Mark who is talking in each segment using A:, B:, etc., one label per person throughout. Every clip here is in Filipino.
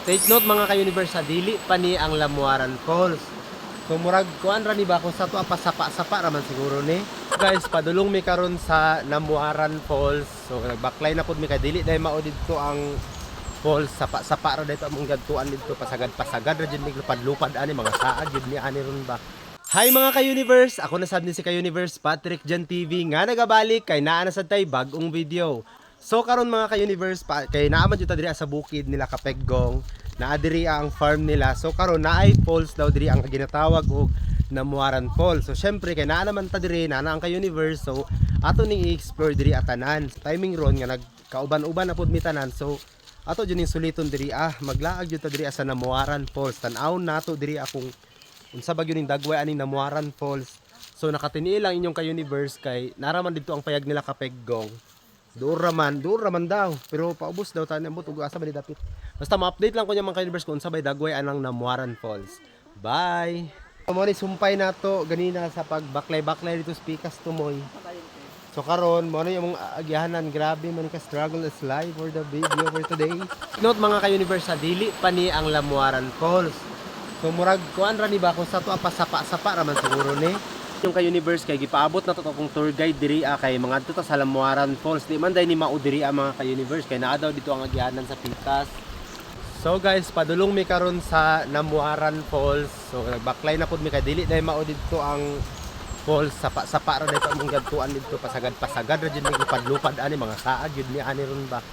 A: Take note mga ka-universe, dili pa ni ang Lamuaran Falls. So murag kuan ra ni ba kung sa to pasapa-sapa raman siguro ni. Guys, padulong mi karon sa Lamuaran Falls. So nagbaklay na pud mi kay dili dai mao didto ang falls, sapa-sapa ra dito among gadtuan dito pasagad-pasagad ra jud ni lupad-lupad ani mga saag jud ni ani ron ba. Hi mga ka-universe, ako na sad ni si ka-universe Patrick Jan TV nga nagabalik kay naa na sad tay bag-ong video. So karon mga ka-universe, kay naaman jud ta diri sa bukid nila Kapeggong, naa diri ang farm nila. So karon naay falls daw diri ang ginatawag og Lamuaran Falls. So syempre kay naa naman ta diri na ang ka-universe, so ato ning i-explore diri atanan. Timing ron nga nagkauban-uban na pud mi tanan. So ato jud ning suliton diri maglaag jud ta diri sa Lamuaran Falls. Tan-aw nato diri akong unsa ba gyud ning dagway aning Lamuaran Falls. So nakatiniil lang inyong ka-universe kay naraman dito ang payag nila Kapeggong. Duur raman daw. Pero paubos daw tayo nabot ug asa ba ni dapit. Basta ma-update lang ko niya mga ka-universe kung unsa bay dagway anang Lamuaran Falls. Bye. Amo ni sumpay nato ganina sa pagbaklay-baklay dito sa Picas Tumoy. So karon mo na yung agyahanan, grabe man ka struggle is live for the video for today. Note mga ka-universe, dili pa ni ang Lamuaran Falls. So murag kuan ra ni ba kung sa to pasapa-sapa raman siguro ni. Yung ka-universe kay gipaabot na to akong tour guide diri kay mga adto ta sa Lamuaran Falls. Di man day ni mao diri mga ka-universe kay naa daw dito ang agyahanan sa Picas. So guys, padulong mi karon sa Lamuaran Falls. So nagbaklay na pud mi kay dili day mao dito ang falls, sapa ra dito among gadtuan dito pasagad-pasagad ra jud ni lupad-lupad ani mga saag jud ni ani ron ba.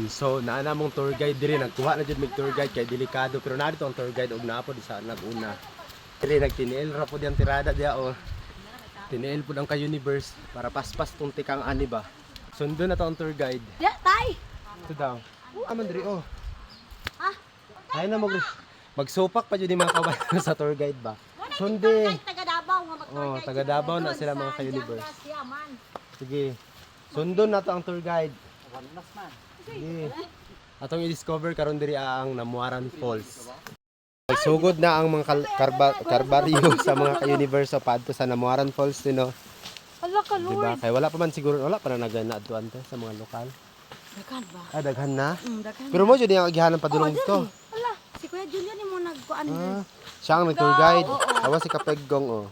A: So naa na mong tour guide diri, nagkuha na jud mig tour guide kay delikado pero naa dito ang tour guide og naa pod sa naguna. Diri nagtiniel ra pud ang tirada dia o. Tiniel pud ang ka-universe para paspas tong tikang ani ba. Sundo na to ang tour guide.
B: Ya, tay.
A: Ito daw. Aman diri oh.
B: Ha?
A: Ay na magsupak pa jud ni mga kabayan sa tour guide ba. Sunde.
B: Taga Davao nga
A: Oh, taga Davao na sila mga ka-universe. Sige. Sundon na to ang tour guide. Sige. Atong i-discover karon diri ang Lamuaran Falls. Sugod na ang mga karbaryo sa mga ka-universe sa padto sa Lamuaran Falls no.
B: Ala ka
A: Diba?
B: Lord.
A: Kay wala pa man siguro, wala pa na naganaadtuan to sa mga lokal.
B: Daghan ba?
A: Daghan na.
B: Daghan.
A: Pero mo jud ang agyahanan padulong dito.
B: Ala, si Kuya Julian mo nagkuan.
A: Siya ang tour guide. Awa si Kapeggong oh.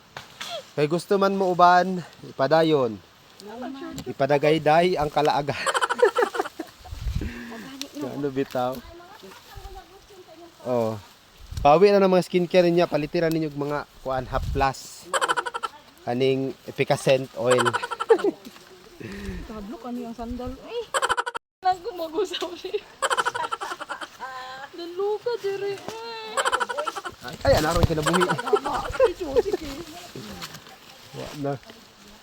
A: Kay gusto man mo uban, ipadayon. Ipadagay-day ang kalaaga. Ano bitaw? Oh. Pawi na ng mga skincare niya, palitiran ninyo mga kuan half plus. Aning efficacent oil.
B: Tablo kan yung sandal. Ay. Naggumagusaw siya. Daluka dire.
A: Ay, anaron kinabuhi. Wa na.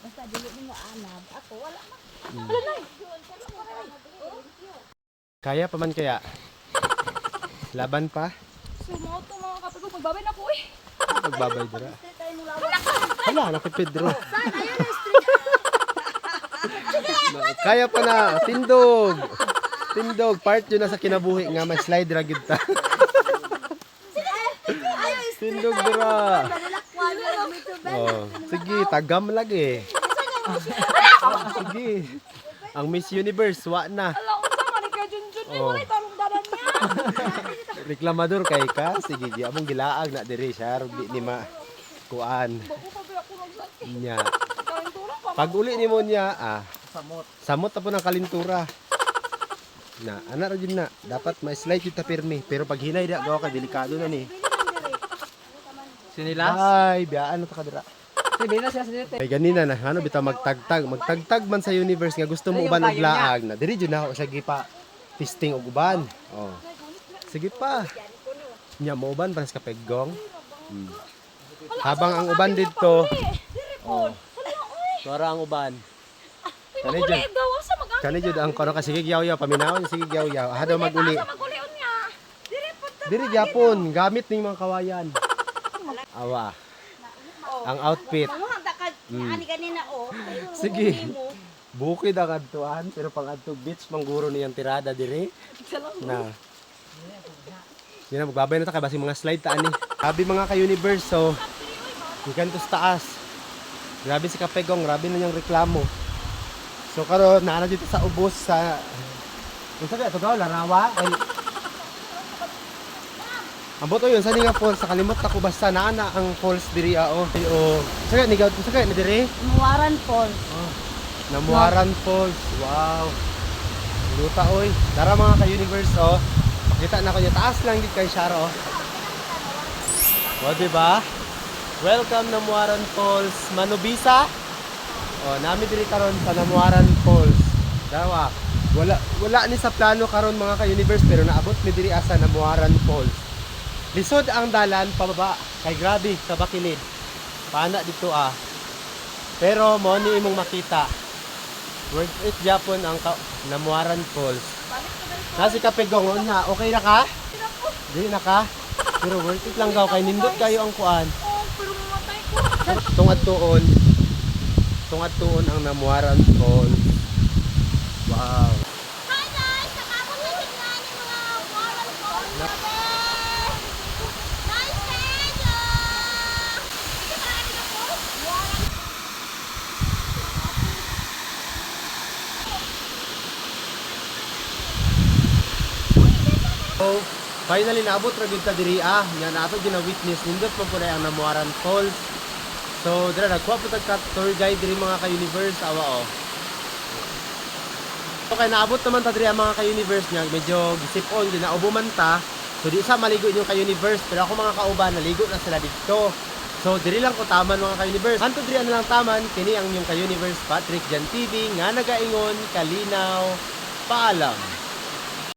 B: Basta dili mo anab. Ako wala man. Ala nay.
A: Kaya pa man kaya? Laban pa?
B: Sumoto mga kapatid ko magbabay na ko eh.
A: Magbabay dira. Hala, na kay Pedro. Kaya pa na, tindog. Tindog, part yun na sa kinabuhi nga may slide ra gid ta. Tindog dira. Oh, sige, tagam lagi. Sige. Ang Miss Universe wa na.
B: Ala unsa man ka Junjun ni wala tarong dalan niya.
A: Reklamador kay ka. Sige, di among gilaag na diri siya, di ni ma kuan.
B: Bako ka ba ako nagsakit.
A: Nya.
B: Kalintura pa.
A: Pag uli nimo niya, samot na po ng kalintura. Na, ana ra jud na. Dapat ma-slide jud ta pirmi, pero pag hinay da gawa ka delikado na ni.
C: Sinilas?
A: Ay, biyaan na to kadira.
C: Sinilas siya sinite.
A: Ay ganina na, ano bitaw magtagtag man sa universe nga gusto mo
C: Ay, yung
A: uban og
C: bayo niya.
A: laag na. Diri jud na ako siya gipa testing og uban. Oh. Sige pa. Nya mo uban para sa Kapeggong. Habang ang uban dito, oh. Sora ang uban. Kani jud.
B: Gawa sa mag
A: Kani jud ang kono ka sige yaw-yaw paminawon sige yaw-yaw. Aha daw maguli.
B: magulion niya. Dire pud
A: Diri gyapon gamit ning mga kawayan. Awa. Ang outfit.
B: ani kanina oh.
A: Sige. Bukid ang adtuan pero pang adtog beach mangguro niyang tirada diri. Na. Yan magbabay na ta kay basing mga slide ta ani. Sabi mga ka-universe so ikan to sa taas. Grabe si Kapeggong, grabe na niyang reklamo. So karon naa na dito sa ubos sa unsa kaya to gaw larawa? Ambot o yun, sa nga falls, nakalimot ako basta naana ang falls diri o. Saga ni diri?
B: Namuwaran Falls.
A: Namuaran Falls. Wow. Luta oy. Tara mga ka-universe oh. Pakita na ko niya taas lang gid kay Sharo oh. O diba? Welcome Namuaran Falls, Manubisa. Oh, nami diri karon sa Namuaran Falls. Dawa. Wala ni sa plano karon mga ka-universe pero naabot mi diri asa Namuaran Falls. Lisod ang dalan pababa kay grabe sa bakilid. Paana dito ah. Pero mo ni imong makita. Worth it Japon ang Namuaran Falls. Nasi kapegong na, okay na ka? Di na ka? Pero worth it lang daw kay nindot kayo ang kuan.
B: Oh, pero mamatay ko.
A: Tungad tuon ang Namuaran Falls. Wow.
B: Hi guys! Nakabot na tingnan yung mga Namuwaran Falls namin! Nice video! Hindi ka ready na po?
A: So, finally naabot ra gyud ta diri ah. Nya nato gyud na witness nindot man pud ang Namuaran Falls. So, dira nagkuha po tag tour guide diri mga ka-universe awa oh. Okay, naabot naman ta diri ang mga ka-universe nya, medyo gisip-on din naubo man ta. So di sa maligo inyo ka-universe, pero ako mga kauban naligo na sila dito. So diri lang ko taman mga ka-universe. Hanto diri na lang taman kini ang inyong ka-universe Patrick Jan TV nga nagaingon kalinaw. Paalam.